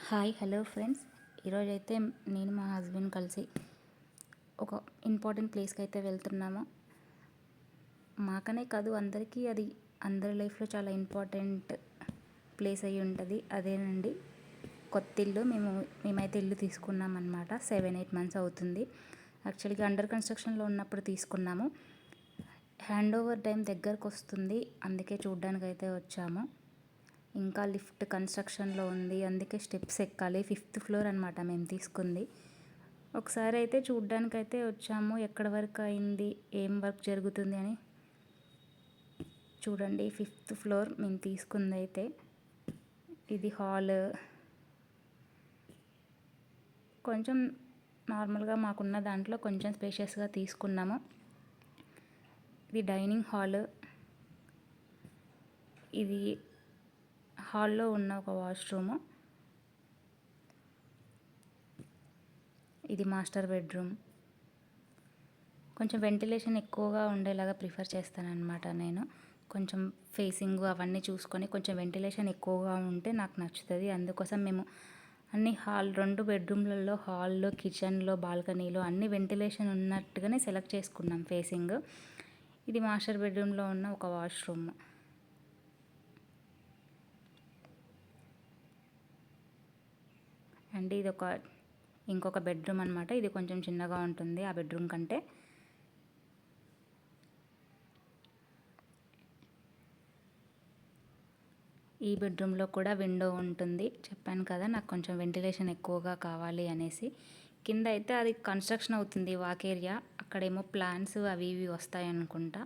Hi hello friends. ఈరోజైతే నేను మా హస్బెండ్ కలిసి ఒక ఇంపార్టెంట్ ప్లేస్కి అయితే వెళ్తున్నాము. మాకనే కాదు, అందరికీ అది అందరి లైఫ్లో చాలా ఇంపార్టెంట్ ప్లేస్ అయి ఉంటుంది. అదేనండి కొత్త ఇల్లు. మేమైతే ఇల్లు తీసుకున్నాం అనమాట. 7-8 మంత్స్ అవుతుంది. యాక్చువల్గా అండర్ కన్స్ట్రక్షన్లో ఉన్నప్పుడు తీసుకున్నాము. హ్యాండ్ ఓవర్ టైం దగ్గరకు వస్తుంది, అందుకే చూడ్డానికి అయితే వచ్చాము. ఇంకా లిఫ్ట్ కన్స్ట్రక్షన్లో ఉంది, అందుకే స్టెప్స్ ఎక్కాలి. 5th ఫ్లోర్ అనమాట మేము తీసుకుంది. ఒకసారి అయితే చూడ్డానికి అయితే వచ్చాము, ఎక్కడ వరకు అయింది, ఏం వర్క్ జరుగుతుంది అని. చూడండి, 5th ఫ్లోర్ మేము తీసుకుంది అయితే. ఇది హాల్. కొంచెం నార్మల్గా మాకున్న దాంట్లో కొంచెం స్పేషియస్గా తీసుకున్నాము. ఇది డైనింగ్ హాల్. ఇది హాల్లో ఉన్న ఒక వాష్రూము. ఇది మాస్టర్ బెడ్రూమ్. కొంచెం వెంటిలేషన్ ఎక్కువగా ఉండేలాగా ప్రిఫర్ చేస్తానన్నమాట నేను. కొంచెం ఫేసింగ్ అవన్నీ చూసుకొని కొంచెం వెంటిలేషన్ ఎక్కువగా ఉంటే నాకు నచ్చుతుంది. అందుకోసం మేము అన్ని 2 బెడ్రూమ్లలో, హాల్లో, కిచెన్లో, బాల్కనీలో అన్ని వెంటిలేషన్ ఉన్నట్టుగానే సెలెక్ట్ చేసుకున్నాం ఫేసింగ్. ఇది మాస్టర్ బెడ్రూమ్లో ఉన్న ఒక వాష్రూమ్. అండ్ ఇది ఇంకొక బెడ్రూమ్ అనమాట. ఇది కొంచెం చిన్నగా ఉంటుంది ఆ బెడ్రూమ్ కంటే. ఈ బెడ్రూమ్లో కూడా విండో ఉంటుంది. చెప్పాను కదా, నాకు కొంచెం వెంటిలేషన్ ఎక్కువగా కావాలి అనేసి. కింద అయితే అది కన్స్ట్రక్షన్ అవుతుంది, వాక్ ఏరియా. అక్కడేమో ప్లాన్స్ అవి ఇవి వస్తాయి అనుకుంటా.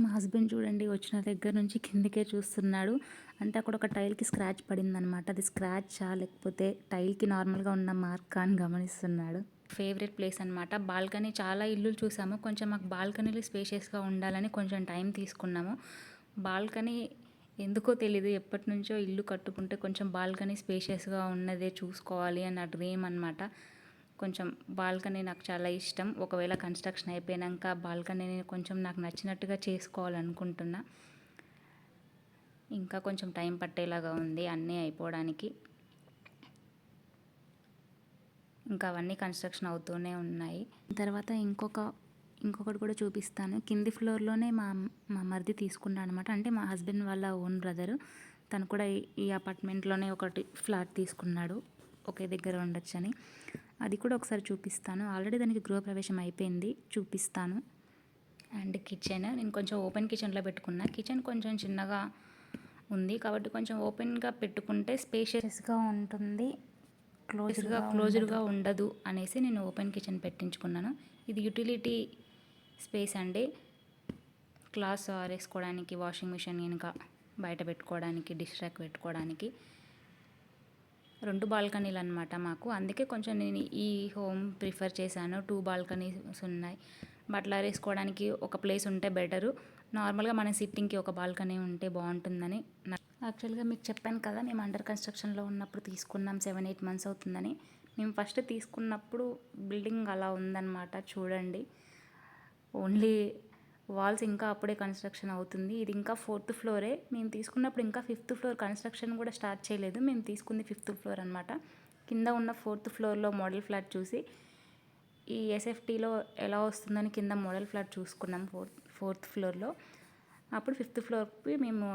మా హస్బెండ్ చూడండి, వచ్చిన దగ్గర నుంచి కిందకే చూస్తున్నాడు. అంటే అక్కడ ఒక టైల్కి స్క్రాచ్ పడిందనమాట. అది స్క్రాచా లేకపోతే టైల్కి నార్మల్గా ఉన్న మార్క్ అని గమనిస్తున్నాడు. ఫేవరెట్ ప్లేస్ అనమాట. బాల్కనీ చాలా ఇల్లులు చూసాము. కొంచెం మాకు బాల్కనీలు స్పేషియస్గా ఉండాలని కొంచెం టైం తీసుకున్నాము. బాల్కనీ ఎందుకో తెలీదు, ఎప్పటి నుంచో ఇల్లు కట్టుకుంటే కొంచెం బాల్కనీ స్పేషియస్గా ఉన్నదే చూసుకోవాలి అన్న డ్రీమ్ అనమాట. కొంచెం బాల్కనీ నాకు చాలా ఇష్టం. ఒకవేళ కన్స్ట్రక్షన్ అయిపోయాక బాల్కనీని కొంచెం నాకు నచ్చినట్టుగా చేసుకోవాలనుకుంటున్నా. ఇంకా కొంచెం టైం పట్టేలాగా ఉంది అన్నీ అయిపోవడానికి. ఇంకా అవన్నీ కన్స్ట్రక్షన్ అవుతూనే ఉన్నాయి. తర్వాత ఇంకొకటి కూడా చూపిస్తాను. కింది ఫ్లోర్లోనే మా మరిది తీసుకున్నాడు అనమాట. అంటే మా హస్బెండ్ వాళ్ళ ఓన్ బ్రదరు. తను కూడా ఈ అపార్ట్మెంట్లోనే ఒకటి ఫ్లాట్ తీసుకున్నాడు, ఒకే దగ్గర ఉండొచ్చని. అది కూడా ఒకసారి చూపిస్తాను. ఆల్రెడీ దానికి గృహప్రవేశం అయిపోయింది, చూపిస్తాను. అండ్ కిచెన్ నేను కొంచెం ఓపెన్ కిచెన్లో పెట్టుకున్నా. కిచెన్ కొంచెం చిన్నగా ఉంది కాబట్టి కొంచెం ఓపెన్గా పెట్టుకుంటే స్పేషియస్గా ఉంటుంది, క్లోజ్డ్గా ఉండదు అనేసి నేను ఓపెన్ కిచెన్ పెట్టించుకున్నాను. ఇది యూటిలిటీ స్పేస్ అండి. క్లాత్స్ ఆరేసుకోవడానికి, వాషింగ్ మిషన్ వెనుక బయట పెట్టుకోవడానికి, డిష్ ర్యాక్ పెట్టుకోవడానికి. 2 బాల్కనీలు అనమాట మాకు. అందుకే కొంచెం నేను ఈ హోమ్ ప్రిఫర్ చేశాను. 2 బాల్కనీస్ ఉన్నాయి. బట్టలు ఆరేసుకోవడానికి ఒక ప్లేస్ ఉంటే బెటరు. నార్మల్గా మన సిట్టింగ్కి ఒక బాల్కనీ ఉంటే బాగుంటుందని. యాక్చువల్గా మీకు చెప్పాను కదా, మేము అండర్ కన్స్ట్రక్షన్లో ఉన్నప్పుడు తీసుకున్నాం. 7-8 మంత్స్ అవుతుందని. మేము ఫస్ట్ తీసుకున్నప్పుడు బిల్డింగ్ అలా ఉందన్నమాట. చూడండి, ఓన్లీ వాల్స్ ఇంకా అప్పుడే కన్స్ట్రక్షన్ అవుతుంది. ఇది ఇంకా 4th ఫ్లోరే. మేము తీసుకున్నప్పుడు ఇంకా 5th ఫ్లోర్ కన్స్ట్రక్షన్ కూడా స్టార్ట్ చేయలేదు. మేము తీసుకుంది 5th ఫ్లోర్ అనమాట. కింద ఉన్న 4th ఫ్లోర్లో మోడల్ ఫ్లాట్ చూసి ఈ ఎస్ఎఫ్టీలో ఎలా వస్తుందని కింద మోడల్ ఫ్లాట్ చూసుకున్నాం 4th ఫ్లోర్లో. అప్పుడు 5th ఫ్లోర్కి మేము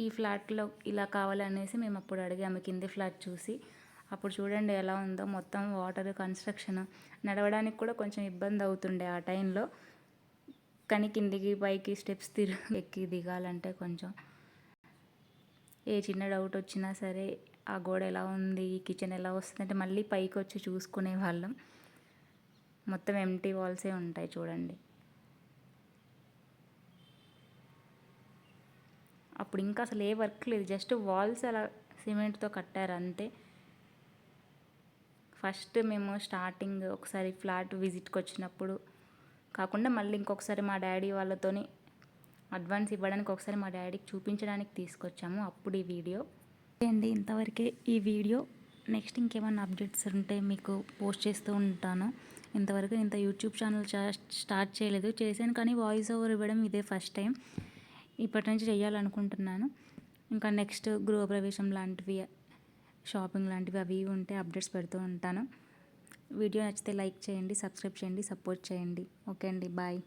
ఈ ఫ్లాట్లో ఇలా కావాలనేసి మేము అప్పుడు అడిగాము కింది ఫ్లాట్ చూసి. అప్పుడు చూడండి ఎలా ఉందో, మొత్తం వాటర్, కన్స్ట్రక్షన్. నడవడానికి కూడా కొంచెం ఇబ్బంది అవుతుండే ఆ టైంలో. కానీ కిందికి పైకి స్టెప్స్ ఎక్కి దిగాలంటే కొంచెం ఏ చిన్న డౌట్ వచ్చినా సరే, ఆ గోడ ఎలా ఉంది, ఈ కిచెన్ ఎలా వస్తుంది అంటే మళ్ళీ పైకి వచ్చి చూసుకునే వాళ్ళం. మొత్తం ఎంటీ వాల్సే ఉంటాయి చూడండి. అప్పుడు ఇంకా అసలు ఏ వర్క్ లేదు, జస్ట్ వాల్స్ అలా సిమెంట్తో కట్టారు అంతే. ఫస్ట్ మేము స్టార్టింగ్ ఒకసారి ఫ్లాట్ విజిట్కి వచ్చినప్పుడు కాకుండా మళ్ళీ ఇంకొకసారి మా డాడీ వాళ్ళతోని అడ్వాన్స్ ఇవ్వడానికి ఒకసారి మా డాడీకి చూపించడానికి తీసుకొచ్చాము. అప్పుడు ఈ వీడియో అండి. ఇంతవరకే ఈ వీడియో. నెక్స్ట్ ఇంకేమైనా అప్డేట్స్ ఉంటే మీకు పోస్ట్ చేస్తూ ఉంటాను. ఇంతవరకు ఇంత యూట్యూబ్ ఛానల్ స్టార్ట్ చేయలేదు. చేశాను కానీ వాయిస్ ఓవర్ ఇవ్వడం ఇదే ఫస్ట్ టైం. ఇప్పటి నుంచి చేయాలనుకుంటున్నాను. ఇంకా నెక్స్ట్ గృహప్రవేశం లాంటివి షాపింగ్ లాంటివి అవి ఇవి ఉంటే అప్డేట్స్ పెడుతూ ఉంటాను. వీడియో నచ్చితే లైక్ చేయండి, సబ్స్క్రైబ్ చేయండి, సపోర్ట్ చేయండి. ఓకే అండి, బాయ్.